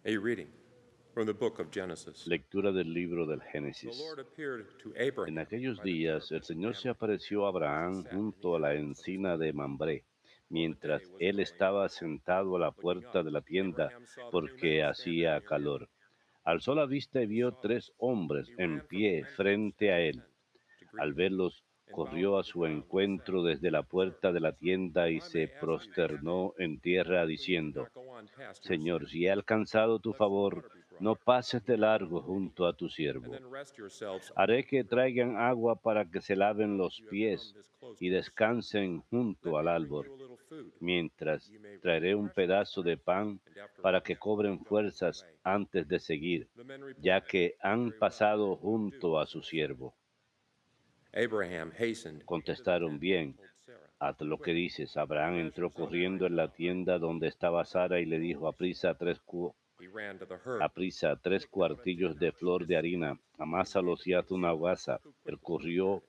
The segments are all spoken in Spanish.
A reading from the book of Genesis. Lectura del libro del The Génesis. Lord appeared to En Abraham aquellos by the días el Tabernacle of Señor se Mamre, apareció a as he Abraham sat in the junto a la entrance of his encina tent. de Mambré, While the day mientras was él growing estaba hot, sentado a la looking puerta up, de la tienda, Abraham saw 3 men porque standing hacía near him. calor. Alzó la vista y When he vio saw them, 3 hombres he en ran from the pie entrance frente a into the él. tent to greet Al them, verlos, and bowed corrió to a the su ground and said, encuentro desde la "Sir, puerta de la tienda if y I se may ask you for your name, prosternó en tierra, please do diciendo: not go on past your Señor, servant. si he alcanzado tu Let some favor, water be brought, no pases that we de may drink largo and eat, junto a tu and siervo. then rest yourselves on Haré the que journey. traigan agua para que se laven Now that los you have come pies this close y to us, descansen junto let al me bring árbol, you a little food, that mientras you may traeré un refresh your pedazo de strength, pan and para afterwards que cobren go on your fuerzas way." antes de seguir, The men ya replied, que han "Very well, pasado do junto a as su you have said." siervo. Abraham hastened into the Contestaron: tent and Bien, told Sarah, haz lo que "Quick, dices. Abraham entró measure some corriendo grain en for la the hire." tienda donde estaba Sara y le dijo: He ran to the herd, aprisa, tres picked out a cuartillos tin de flor de spicia, harina, and amásalos handed y them haz to una Sarah, guasa. who Él quickly prepared corrió it.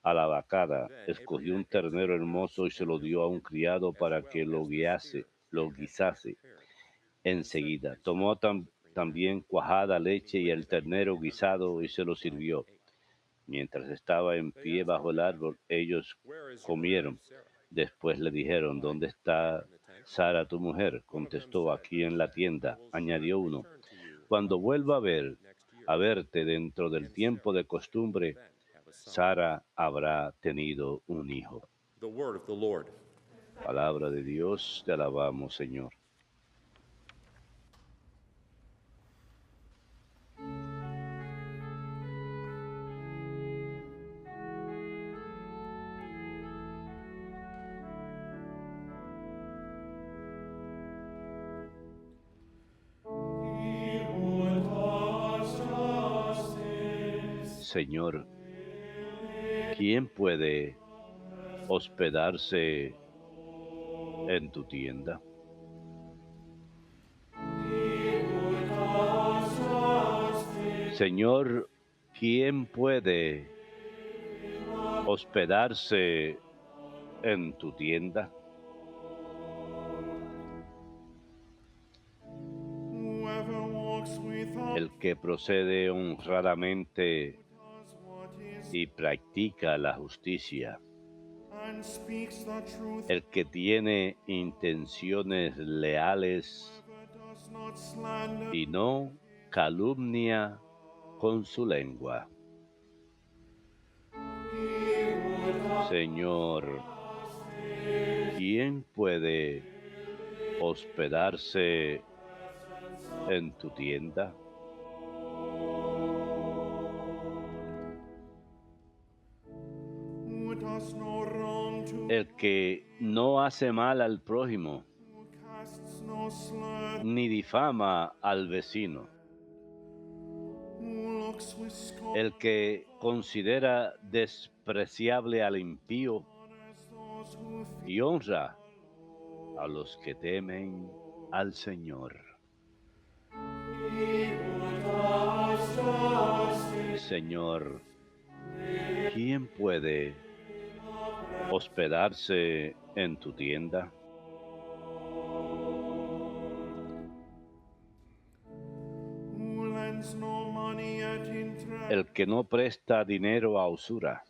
a la vacada, Then escogió un Abraham answered ternero the hermoso ox y se and lo dio a un milked it, criado as para que well as the steer lo that he had guisase. prepared. Then said Enseguida tomó Sarah to the 3 men, también cuajada, "Let me leche y wait el a bit ternero under the guisado y tree se lo while we sirvió. ate." Mientras estaba en They pie asked bajo el Abraham, árbol, ellos "Where is your wife comieron. Sarah?" Después le He dijeron: replied, ¿Dónde "Here está in the tent." Sara tu mujer? One of them Contestó: said, aquí en la "I tienda. will Añadió surely uno: return to you cuando about this vuelva time next year, a verte dentro del and tiempo Sarah de will costumbre, then have a son." Sara habrá tenido un hijo. The word of the Lord. Palabra de Dios, te alabamos, Señor. Señor, ¿quién puede hospedarse en tu tienda? Señor, ¿quién puede hospedarse en tu tienda? Whoever walks without El que procede honradamente does what is y practica la justicia, and speaks the truth. el que tiene intenciones leales Whoever does not slander y no calumnia con su lengua. Señor, ¿quién puede hospedarse en tu tienda? who does no wrong to El que no hace mal al prójimo, who casts no slur, ni difama al vecino, who looks with scorn el que considera despreciable al impío honors those who y honra a los que temen al Señor. Señor, ¿quién puede hospedarse en tu tienda? who lends no money at interest El que no presta dinero a usura,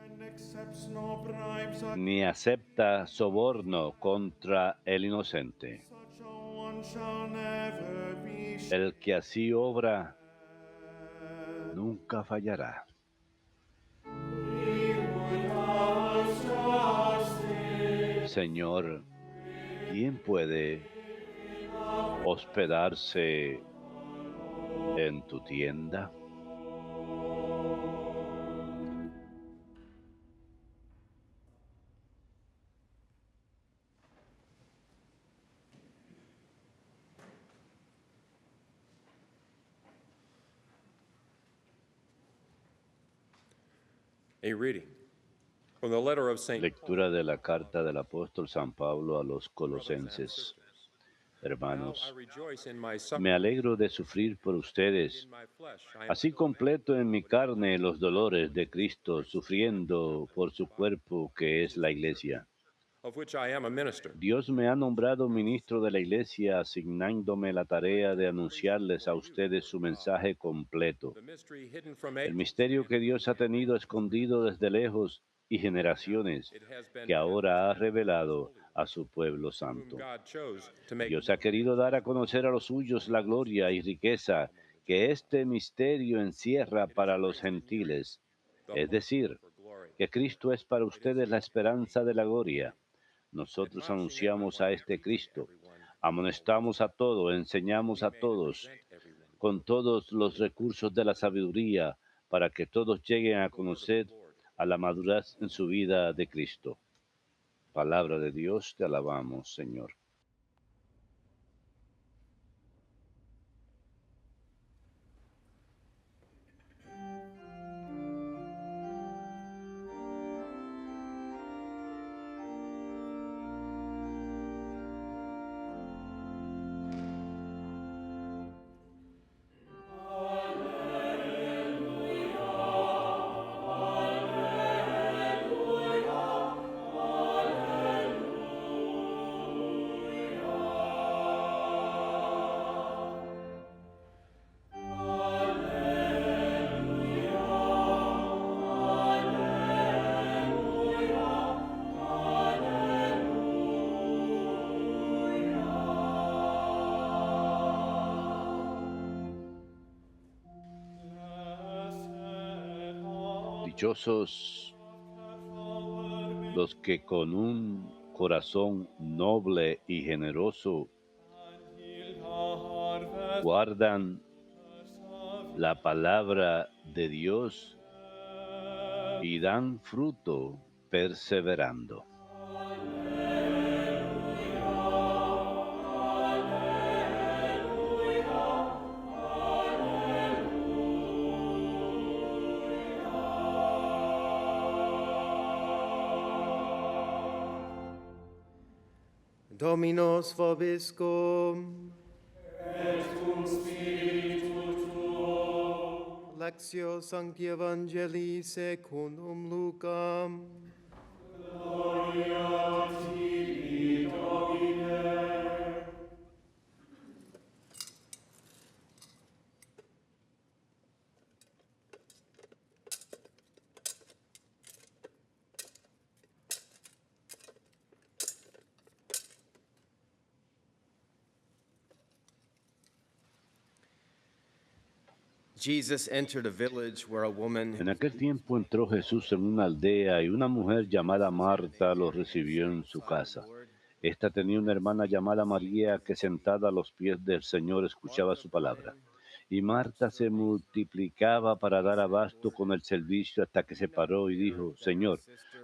and accepts no bribes at ni acepta soborno contra el inocente. such a one shall never be El que así obra shamed. nunca fallará. Señor, ¿quién puede hospedarse en tu tienda? A reading from the letter of St. Paul. Lectura de la carta del apóstol San Pablo a los Brothers and Colosenses. sisters, now I Hermanos, rejoice in my me sufferings, alegro de sufrir por and ustedes. in my flesh I am Así still completo en mi but in carne time los I will dolores de exalt Cristo, Christ, sufriendo confident of por his su body, cuerpo, que which es is la the church, Iglesia, of which I am a minister. Dios me ha nombrado ministro de la Iglesia, asignándome la tarea de anunciarles a ustedes su mensaje completo. The mystery hidden from El ages misterio que Dios ha tenido escondido desde lejos y generaciones, it has been que ahora ha revelado a su pueblo whom santo. God chose to make Dios ha querido dar a conocer a los suyos la gloria y riqueza que este misterio encierra para los gentiles, the es decir, for glory. que Cristo es para ustedes la esperanza de la gloria. Nosotros anunciamos a este Cristo, amonestamos a todos, enseñamos a todos, con todos los recursos de la sabiduría, para que todos lleguen a conocer a la madurez en su vida de Cristo. Palabra de Dios, te alabamos, Señor. Dichosos los que con un corazón noble y generoso guardan la palabra de Dios y dan fruto perseverando. Dominus vobiscum. Lectio Sancti Evangelii secundum Lucam. Jesus entered a village where a woman En aquel tiempo entró Jesús en una aldea y una mujer llamada Marta lo recibió en su casa. Esta tenía una hermana llamada María que sentada a los pies del Señor escuchaba su palabra. Y Marta se multiplicaba para dar abasto con el servicio hasta que se paró y dijo, Señor,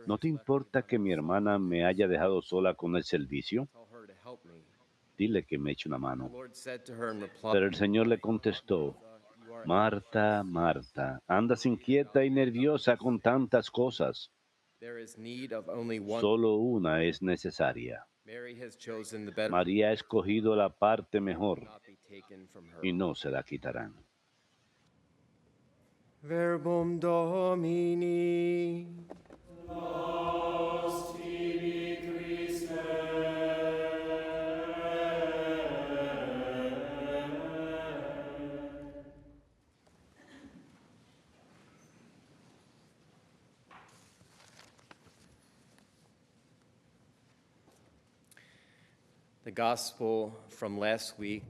¿no te importa que mi hermana me haya dejado sola con el servicio? tell her to help me. Dile que me eche una The mano. Lord said to her in reply, Pero el Señor le contestó, "You are Marta, Marta, andas inquieta y nerviosa con tantas cosas. there is need of only one. Solo una es necesaria. Mary has chosen the better, María ha escogido la parte mejor not be taken from her." y no se la quitarán. Verbum Domini. The gospel from last week,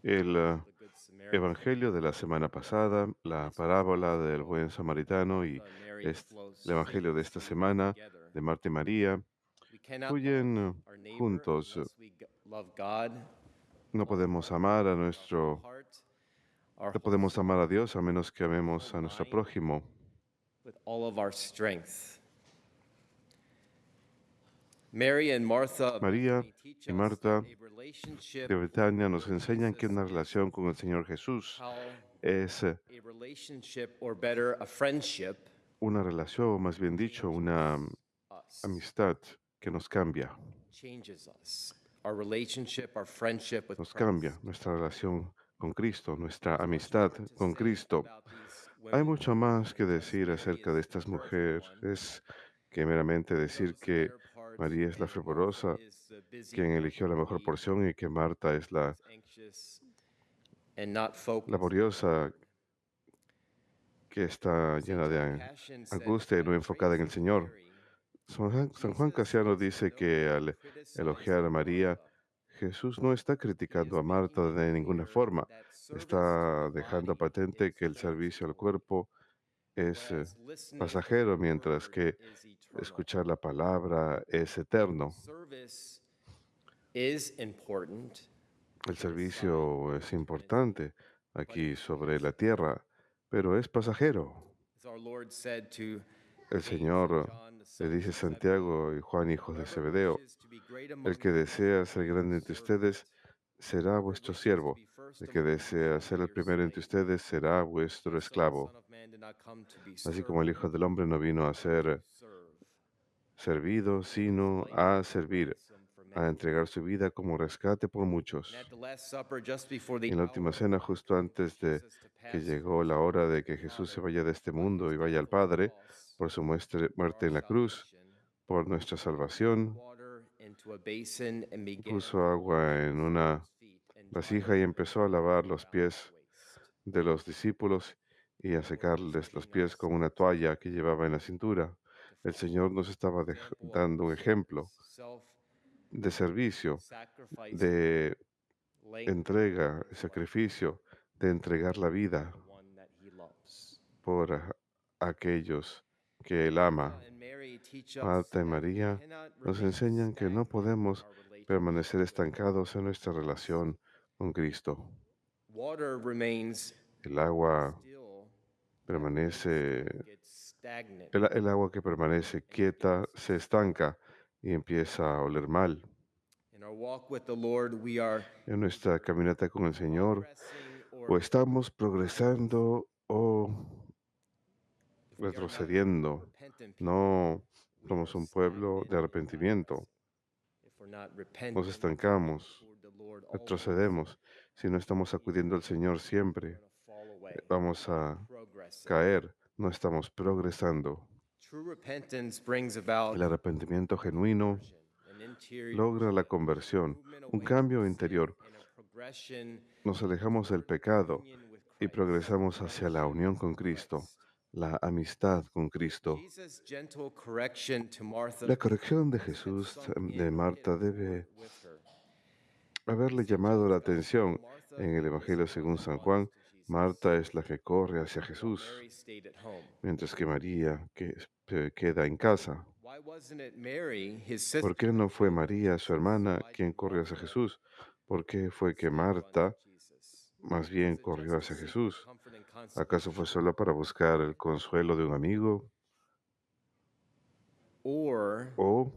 El the Good Samaritan, Evangelio de la semana pasada, la parábola del buen samaritano y Mary flows el Evangelio de esta semana together. de Marta y María We cannot fluyen love our neighbor juntos. unless we love God. No podemos amar a nuestro, Heart, our no podemos amar a Dios a menos que amemos a nuestro prójimo with all of our strength. Mary and Martha María teach y us Marta that a relationship, de Betania nos enseñan que una relación con el Señor Jesús how es a relationship, or better, a friendship, una relación, o más bien dicho, una us amistad que nos cambia. changes us. Our relationship, our friendship with Nos Christ. cambia nuestra relación con Cristo, nuestra amistad con Cristo. About these Hay women, mucho más que decir acerca de estas mujeres que meramente decir que María es la fervorosa, quien eligió la mejor porción, y que Marta es la laboriosa, que está llena de angustia y no enfocada en el Señor. San Juan Casiano dice que al elogiar a María, Jesús no está criticando a Marta de ninguna forma. Está dejando patente que el servicio al cuerpo es pasajero, mientras que escuchar la palabra es eterno. El servicio es importante aquí sobre la tierra, pero es pasajero. El Señor le dice a Santiago y Juan, hijos de Zebedeo: el que desea ser grande entre ustedes será vuestro siervo. El que desea ser el primero entre ustedes será vuestro esclavo. Así como el Hijo del Hombre no vino a ser servido, sino a servir, a entregar su vida como rescate por muchos. Y en la última cena, justo antes de que llegó la hora de que Jesús se vaya de este mundo y vaya al Padre, por su muerte en la cruz, por nuestra salvación, puso agua en una vasija y empezó a lavar los pies de los discípulos y a secarles los pies con una toalla que llevaba en la cintura. El Señor nos estaba dando un ejemplo de servicio, de entrega, sacrificio, de entregar la vida por aquellos que Él ama. Marta y María nos enseñan que no podemos permanecer estancados en nuestra relación con Cristo. El agua permanece, el agua que permanece quieta se estanca y empieza a oler mal. En nuestra caminata con el Señor, o estamos progresando o retrocediendo. No somos un pueblo de arrepentimiento. Nos estancamos, retrocedemos. Si no estamos acudiendo al Señor siempre, vamos a caer. No estamos progresando. El arrepentimiento genuino logra la conversión, un cambio interior. Nos alejamos del pecado y progresamos hacia la unión con Cristo, la amistad con Cristo. La corrección de Jesús de Marta debe haberle llamado la atención. En el Evangelio según San Juan, Marta es la que corre hacia Jesús, mientras que María que se queda en casa. ¿Por qué no fue María, su hermana, quien corrió hacia Jesús? ¿Por qué fue que Marta más bien corrió hacia Jesús? ¿Acaso fue solo para buscar el consuelo de un amigo? ¿O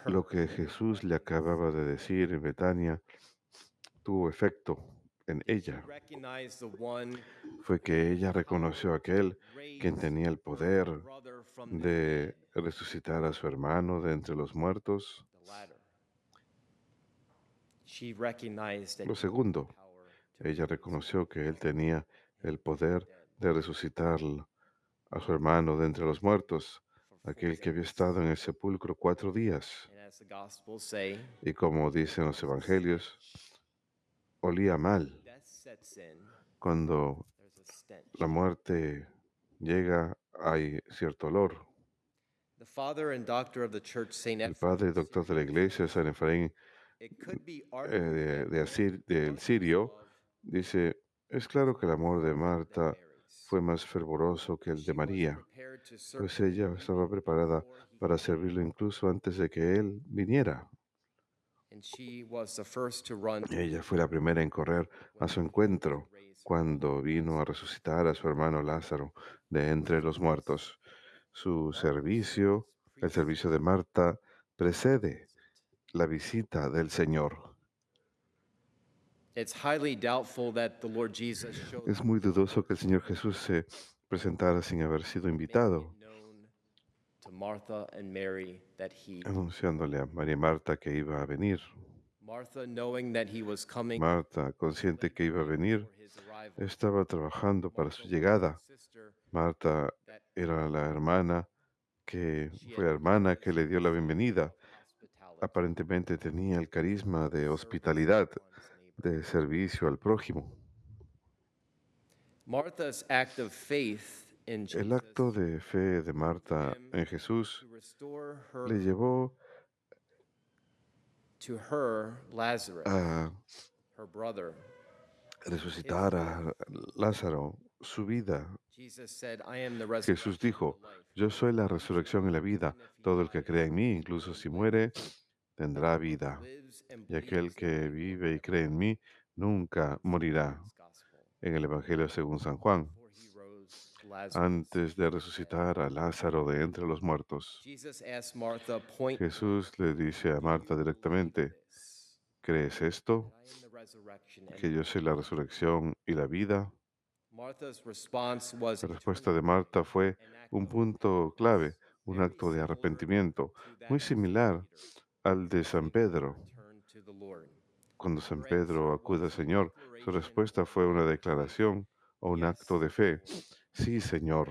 lo que Jesús le acababa de decir en Betania tuvo efecto en ella? Fue que ella reconoció a aquel quien tenía el poder de resucitar a su hermano de entre los muertos. Lo segundo, ella reconoció que él tenía el poder de resucitar a su hermano de entre los muertos, aquel que había estado en el sepulcro 4 días. Y como dicen los evangelios, olía mal. Cuando la muerte llega, hay cierto olor. El padre y doctor de la iglesia, San Efraín del Sirio, dice: es claro que el amor de Marta fue más fervoroso que el de María, pues ella estaba preparada para servirlo incluso antes de que él viniera. Ella fue la primera en correr a su encuentro cuando vino a resucitar a su hermano Lázaro de entre los muertos. Su servicio, el servicio de Marta, precede la visita del Señor. Es muy dudoso que el Señor Jesús se presentara sin haber sido invitado, anunciándole a María y Marta que iba a venir. Marta, consciente que iba a venir, estaba trabajando para su llegada. Marta era la hermana que fue la hermana que le dio la bienvenida. Aparentemente tenía el carisma de hospitalidad, de servicio al prójimo. Martha's act of faith in El Jesus acto de fe de Marta en Jesús to restore le llevó to her Lazarus, a her brother. resucitar a Lázaro, su vida. Jesus said, I am the Jesús resurrection dijo, and the life. yo soy la resurrección y la vida. Todo el que cree en mí, incluso si muere, tendrá vida. Lives and Y aquel believes que vive y cree en mí, nunca morirá. in his gospel. En el Evangelio según San Juan, Before he rose Lazarus. antes de resucitar a Lázaro de entre los muertos, Jesus asked Martha point Jesús le dice a Marta directamente, this. ¿crees esto? I am the resurrection and Que yo soy la resurrección y la vida. Martha's response was La a respuesta turning de Marta point, fue an act un of punto clave, un very acto de similar arrepentimiento, to that muy of similar Peter. al de San Pedro. Return to the Lord. Cuando San Her Pedro answer acude al was a Señor, su declaration respuesta fue una declaración o un acto de fe. Sí, Señor,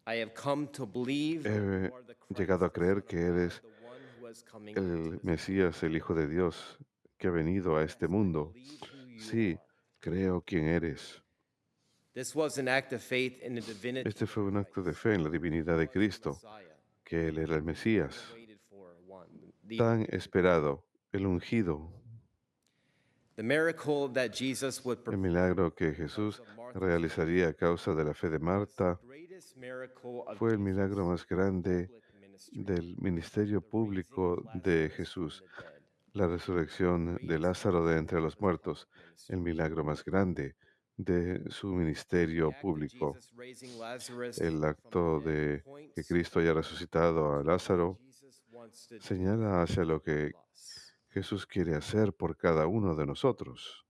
I have come to believe he you are the llegado a Christ, creer que eres the one who is coming el into this Mesías, el Hijo de Dios, que ha venido a este mundo. believe who you Sí, are. creo quién eres. This was an act of faith in the divinity Este fue un of acto de Christ, fe en la divinidad de was the Cristo, Messiah, que Él era el Mesías, waited for one. The tan esperado, el ungido, miracle that Jesus would el perform milagro que Jesús realizaría a causa de la fe de Marta. the greatest miracle of Fue el milagro más grande public ministry, del ministerio público de Jesús, the dead. la resurrección de Lázaro de entre los muertos, el milagro más grande de su ministerio público. Jesus raising Lazarus El acto de que Cristo haya resucitado a Lázaro Jesus wants to do señala hacia lo que us. Jesús quiere hacer por cada uno de nosotros.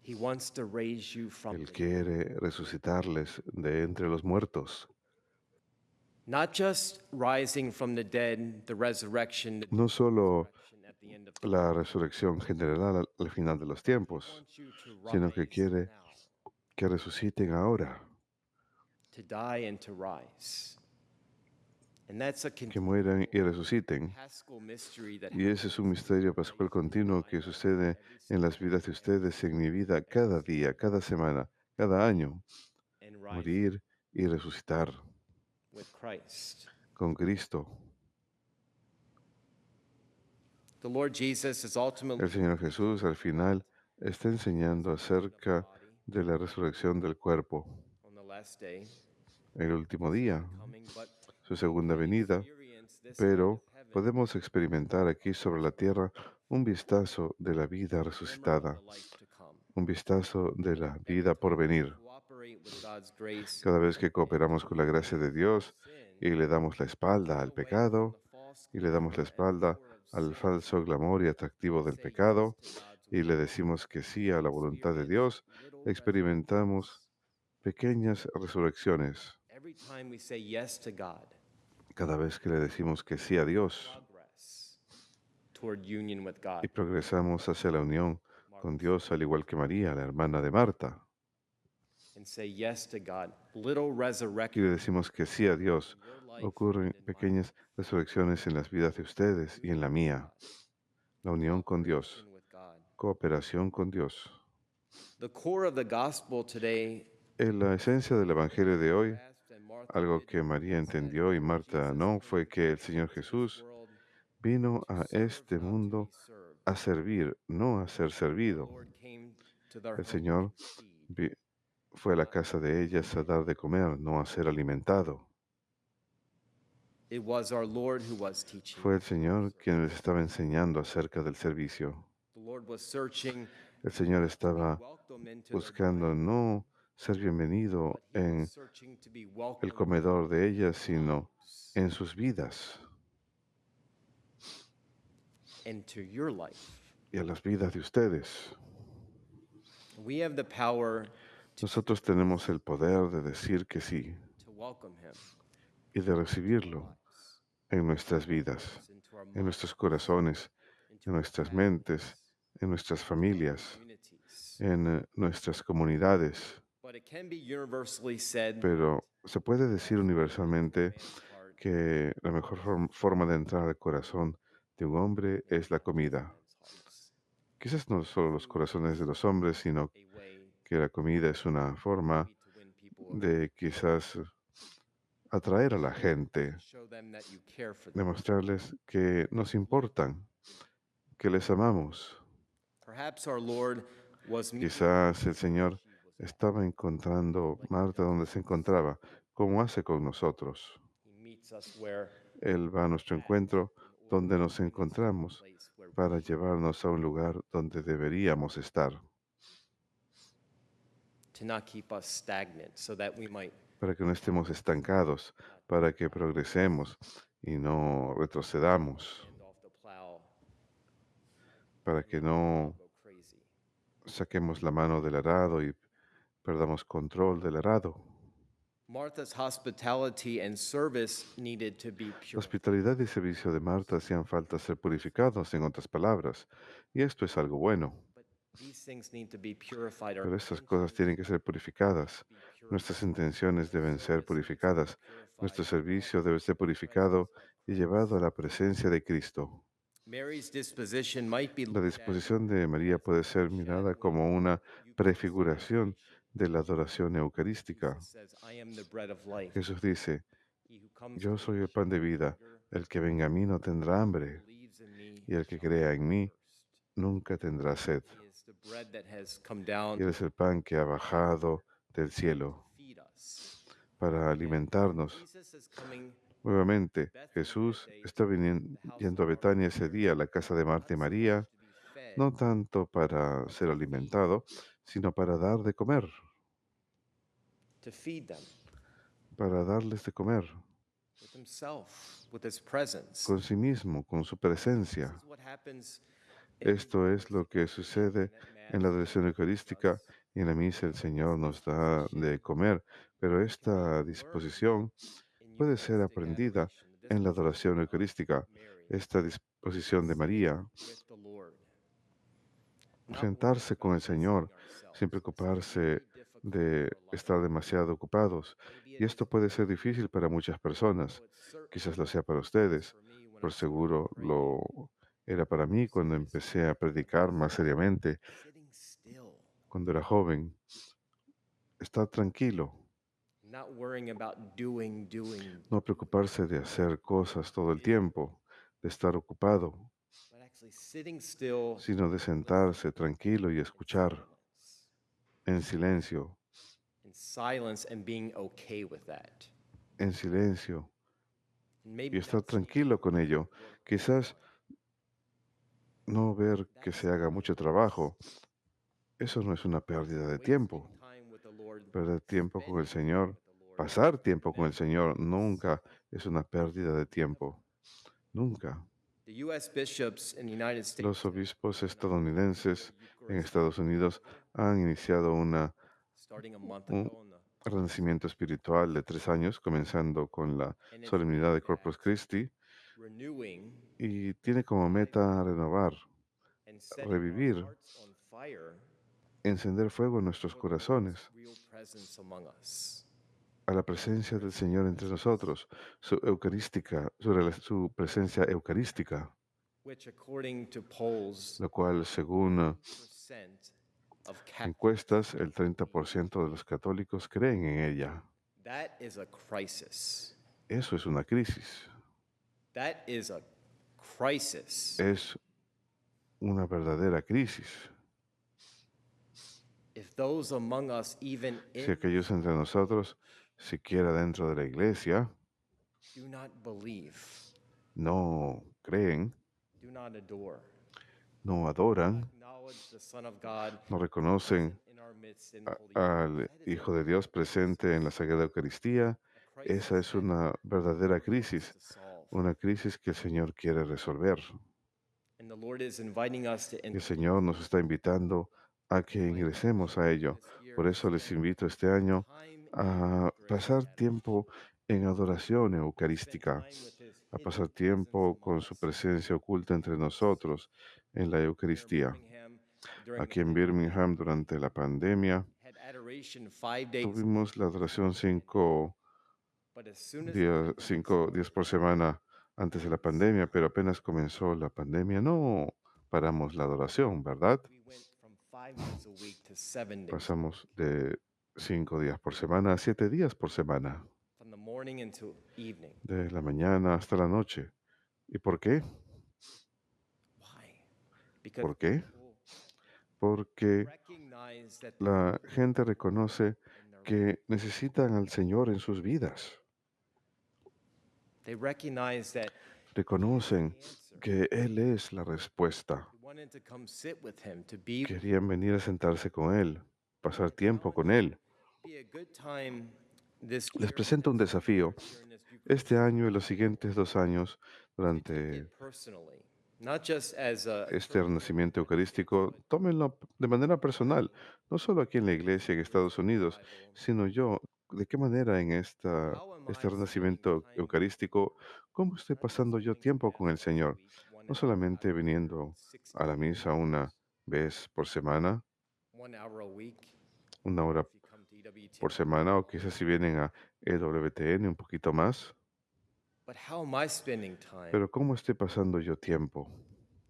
He wants to raise you from Él the quiere resucitarles de entre los muertos. not just rising from the dead, the resurrection, No solo at the end of la resurrección general al final de los tiempos, wants you to sino que rise quiere now, que resuciten ahora, to die and to rise. And that's a que mueran y resuciten. Paschal mystery that Y ese es un misterio pascual continuo que sucede en las vidas de ustedes, en mi vida, cada día, cada semana, cada año. and rise Morir y resucitar with Christ. con Cristo. The Lord Jesus is ultimately El Señor Jesús al final está enseñando acerca de la resurrección del cuerpo. on the last day El último día, coming, but su segunda venida, experience this pero podemos experimentar aquí sobre la tierra un vistazo de la vida resucitada, life to come. un vistazo de la vida por venir. Cooperate with God's grace. Cada vez que cooperamos con la gracia de Dios y le damos la espalda al pecado y le damos la espalda al falso glamour y atractivo del pecado y le decimos que sí a la voluntad de Dios, experimentamos pequeñas resurrecciones. Every time we say yes to God, Cada vez que le decimos que sí a Dios progress toward union with God. y progresamos hacia la unión con Dios, al igual que María, la hermana de Marta, And say yes to God. Little y resurrection le decimos que sí a Dios, ocurren pequeñas resurrecciones en las vidas de ustedes y en la mía. La unión con Dios, with God. cooperación con Dios. The core of the gospel today, En la esencia del Evangelio de hoy, and Martha algo que María entendió y Marta no, fue que el Señor Jesús world, vino a este mundo served. a servir, no a ser servido. Lord came to their El home Señor vi- fue a la casa de ellas a dar de comer, no a ser alimentado. It was our Lord who was teaching. Fue el Señor quien les estaba enseñando acerca del servicio. The Lord was searching, El Señor estaba welcome into buscando no ser bienvenido en searching to be el welcome comedor de ellas, sino en sus vidas into your life. y a las vidas de ustedes. We have the power Nosotros tenemos el poder de decir que sí to welcome him y de recibirlo en nuestras vidas, into our en nuestros corazones, en nuestras mentes, en nuestras familias, communities. en nuestras comunidades. But it can be universally said Pero Se puede decir universalmente que la mejor forma de entrar al corazón de un hombre es la comida. Quizás no solo los corazones de los hombres, sino que la comida es una forma de quizás atraer a la gente, demostrarles que nos importan, que les amamos. Quizás el Señor estaba encontrando Marta donde se encontraba, como hace con nosotros. Él va a nuestro encuentro donde nos encontramos para llevarnos a un lugar donde deberíamos estar, para que no estemos estancados, para que progresemos y no retrocedamos, para que no saquemos la mano del arado y perdamos control del arado. Martha's hospitality and service needed to be La pure. hospitalidad y servicio de Marta hacían falta ser purificados, en otras palabras, y esto es algo bueno. These things need to be purified. Our Pero estas cosas tienen que ser purificadas. Nuestras intenciones deben ser purificadas. Nuestro servicio debe ser purificado y llevado a la presencia de Cristo. Mary's disposition might be La looked at disposición de María puede ser mirada como una prefiguración de la adoración eucarística. says, I am the bread of life. Jesús dice, He who comes yo to soy me el pan de shall vida, not hunger, el que venga a mí no tendrá hambre, believes in me y el que shall crea en mí thirst. nunca tendrá sed. He is the bread that has come down Y Él es el pan que ha bajado del cielo to feed us. para alimentarnos. Jesus is coming Nuevamente, Jesús está yendo a Betania ese día, a la casa de Marta y María, to be fed no tanto para ser alimentado, sino para dar de comer, to feed them para darles de comer with himself, with his presence. con sí mismo, con su presencia. This is what happens in Esto es lo que sucede en la adoración eucarística y en la misa el Señor nos da de comer, pero esta disposición puede ser aprendida en la adoración eucarística, esta disposición de María, with the Lord. sentarse con el Señor sin preocuparse de estar demasiado ocupados. Y esto puede ser difícil para muchas personas. Quizás lo sea para ustedes. Por seguro lo era para mí cuando empecé a predicar más seriamente, Sitting still, cuando era joven. Estar tranquilo, not worrying about doing. no preocuparse de hacer cosas todo el tiempo, de estar ocupado, But actually sitting still sino de sentarse tranquilo y escuchar en silencio, in silence and being okay with that. en silencio, And y maybe estar that's tranquilo con ello. Quizás no ver que se haga mucho trabajo, eso no es una pérdida de tiempo. time with the Lord. Perder tiempo con el Señor, pasar tiempo con el Señor, nunca es una pérdida de tiempo. Nunca. The U.S. bishops in the United States Los obispos estadounidenses en Estados Unidos han iniciado starting a month un ago in the renacimiento espiritual de 3 años, comenzando con la solemnidad de Corpus Christi, renewing y tiene como meta renovar, and setting revivir, our hearts on fire encender fuego en nuestros corazones real presence among us. a la presencia del Señor entre nosotros, su eucarística, su presencia eucarística, Which according to polls, lo cual, según percent of Catholics, encuestas, el 30% de los católicos creen en ella. that is a crisis. Eso es una crisis, That is a crisis. es una verdadera crisis. If those among us, even Si in, aquellos entre nosotros, siquiera dentro de la iglesia, do not believe, no creen, do not adore, no adoran, acknowledge the Son of God no reconocen in our midst in Holy al Hijo de Dios presente en la Sagrada Eucaristía, esa es una verdadera crisis, to solve. una crisis que el Señor quiere resolver. And the Lord is inviting us to Y el enter Señor nos está invitando a que ingresemos a ello. Por eso les invito este año time a pasar tiempo en adoración eucarística, with His a pasar tiempo con su presencia oculta entre nosotros en la Eucaristía. Birmingham during Aquí en Birmingham, durante la pandemia, had adoration 5 days tuvimos la adoración 5 But as soon as días, 5 días por semana antes de la pandemia, pero apenas comenzó la pandemia, no paramos la adoración, ¿verdad? we went from 5 days a week to 7 days, Pasamos de 5 días por semana a 7 días por semana, from the morning until evening. de la mañana hasta la noche. ¿Y por qué? Why? Because ¿Por qué? people Porque recognize that la gente reconoce in their que necesitan al Señor en sus vidas. they recognize that Reconocen que Él es la respuesta. we wanted to come sit with him, to be Querían venir a sentarse con Él, pasar tiempo con Él. be a good time this Les year presento un desafío. during this Este año y los siguientes 2 años, take durante it personally, not just as a este renacimiento eucarístico, tómenlo de manera personal, no solo aquí en la iglesia en Estados Unidos, sino yo, de qué manera en este renacimiento eucarístico, cómo estoy pasando yo tiempo con el Señor, no solamente viniendo a la misa una vez por semana, 1 hour a week. una hora If you come to EWTN, por semana, o quizás si vienen a EWTN un poquito más, but how am I spending time pero cómo estoy pasando yo tiempo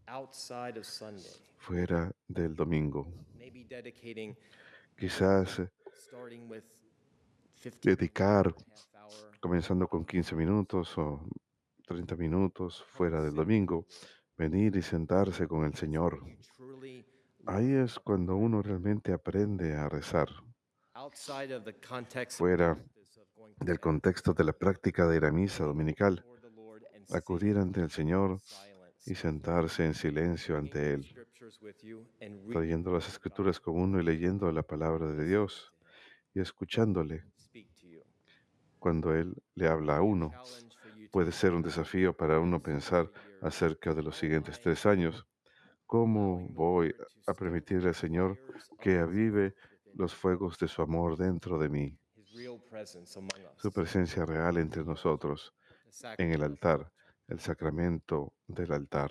outside of Sunday? fuera del domingo. Maybe dedicating, Quizás starting with 15 dedicar, half hour, comenzando con 15 minutos o 30 minutos fuera del domingo, venir y sentarse con el Señor. you truly Ahí es cuando uno realmente aprende a rezar, outside of the context fuera of going to del contexto de la práctica de ir a misa dominical, before the Lord and acudir ante el Señor silence, y sentarse en silencio ante Él, scriptures with you and read, trayendo las escrituras con uno y leyendo la palabra de Dios y escuchándole speak to you. cuando Él le habla a uno. Challenge for you to Puede ser un desafío para uno pensar acerca de los siguientes 3 años. ¿Cómo voy a permitirle al Señor que avive los fuegos de su amor dentro de mí, his real presence among us, su presencia real entre nosotros, the en el sacrament. altar, el sacramento del altar?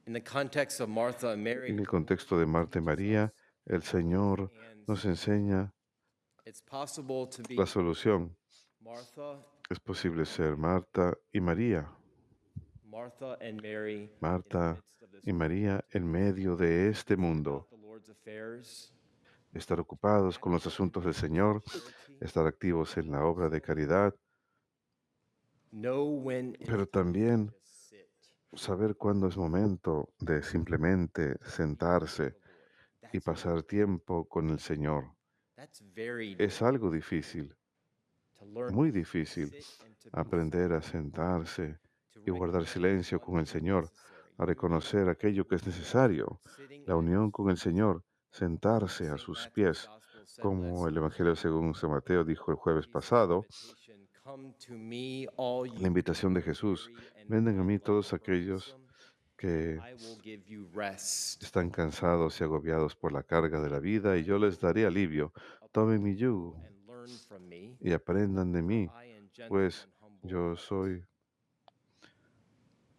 In the context of Martha and Mary, En el contexto de Marta y María, el Señor nos enseña it's possible to be la solución. Martha, Es posible ser Marta y María, Martha and Mary Marta y María en medio de este mundo, the Lord's affairs, estar ocupados con los asuntos del Señor, estar activos en la obra de caridad, know when pero también saber cuándo es momento de simplemente sentarse y pasar tiempo con el Señor. that's very Es algo difícil, to learn muy difícil, and to be aprender a sentarse y guardar silencio con el Señor, a reconocer aquello que es necesario, sitting la unión con el Señor, sentarse a sus pies, como el Evangelio según San Mateo dijo el jueves pasado, come to me all la you invitación de Jesús, vengan a mí todos aquellos que I will give you rest. están cansados y agobiados por la carga de la vida, y yo les daré alivio. Tomen mi yugo And learn from me. y aprendan de mí, I am gentle pues and humble. yo soy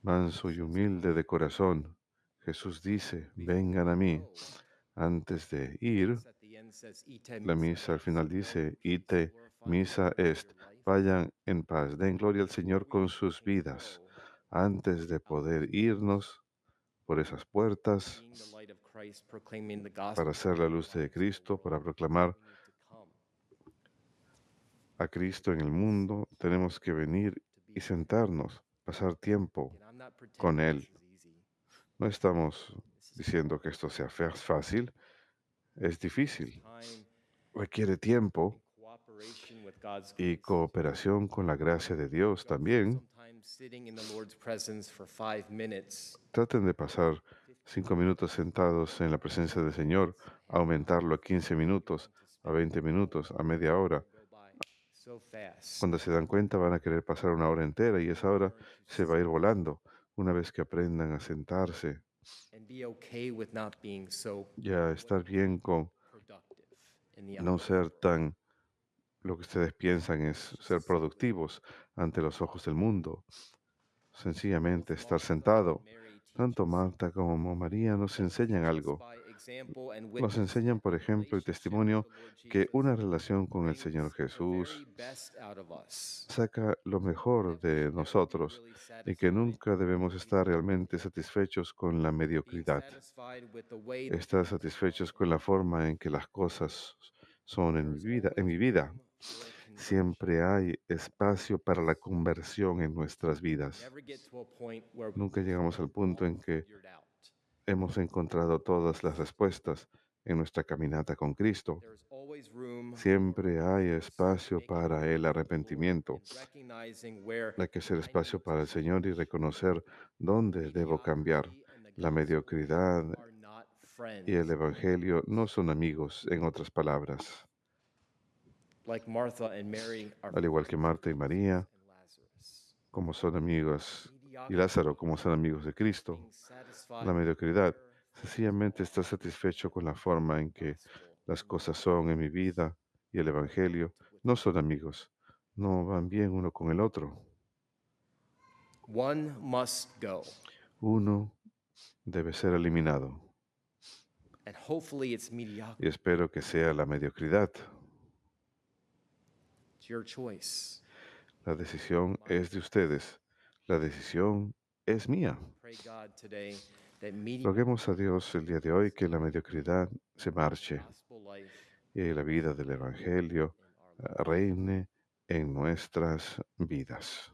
manso y humilde de corazón. Jesús dice, vengan a mí. Antes de ir, At the end says, "Ite la misa al final dice, ite misa est, vayan en paz, den gloria al Señor con sus vidas. Antes de poder irnos por esas puertas, being the light of Christ, proclaiming the gospel para ser la luz de Cristo, para proclamar we need to come a Cristo en el mundo, tenemos que venir y sentarnos, pasar tiempo and I'm not con pretending Él. this is easy. No estamos diciendo que esto sea fácil, es difícil, Time requiere tiempo cooperation with God's y cooperación con la gracia de Dios también. sometimes sitting in the Lord's presence for 5 minutes Traten de pasar 5 minutos sentados en la presencia del Señor, aumentarlo a 15 minutos, a 20 minutos, a media hora. go by so fast. Cuando se dan cuenta van a querer pasar una hora entera y esa hora se va a ir volando. Una vez que aprendan a sentarse And be okay with not being so y a estar bien con productive in the no ser tan, lo que ustedes piensan es ser productivos ante los ojos del mundo. Sencillamente estar sentado. Mary Tanto Marta como María nos enseñan algo. by example and Nos witness enseñan, por ejemplo, y relationship with testimonio the Lord que Jesus una relación con el brings Señor the very Jesús best out of us, saca lo and mejor that we de should never be nosotros really y que satisfied nunca with debemos estar realmente satisfechos con la being mediocridad, satisfied with the way that estar things are satisfechos con going. la forma en que las cosas son en mi There's vida. En always mi vida room for conversion. siempre hay espacio para la conversión en nuestras vidas. Never get to a point where we Nunca think we llegamos have al it punto all en que figured out. hemos encontrado todas las respuestas en nuestra caminata con Cristo. There's always room for Siempre hay repentance, espacio making para room el for the Lord arrepentimiento. and recognizing where Hay que hacer I need espacio to para el Señor y change. reconocer dónde debo cambiar. Mediocrity and the La gospel mediocridad are not y el friends. Evangelio no son amigos, en otras palabras. Like Martha and Mary are Al igual que friends of Marta y Jesus María, and Lazarus. como son amigos, y Mediocrity, Lázaro, como son amigos de Cristo, being satisfied la with mediocridad where sencillamente está satisfecho con la forma en que gospel las and cosas son en mi vida y el Evangelio no son amigos, no van bien uno con el otro. one must go. Uno debe ser eliminado And hopefully it's y mediocrity. espero que sea la mediocridad. It's your choice. La decisión es de ustedes, la decisión es mía. Pray God today that mediocrity Roguemos a Dios el día de hoy que la mediocridad se marche gospel life y la vida del Evangelio in our lives. reine en nuestras vidas.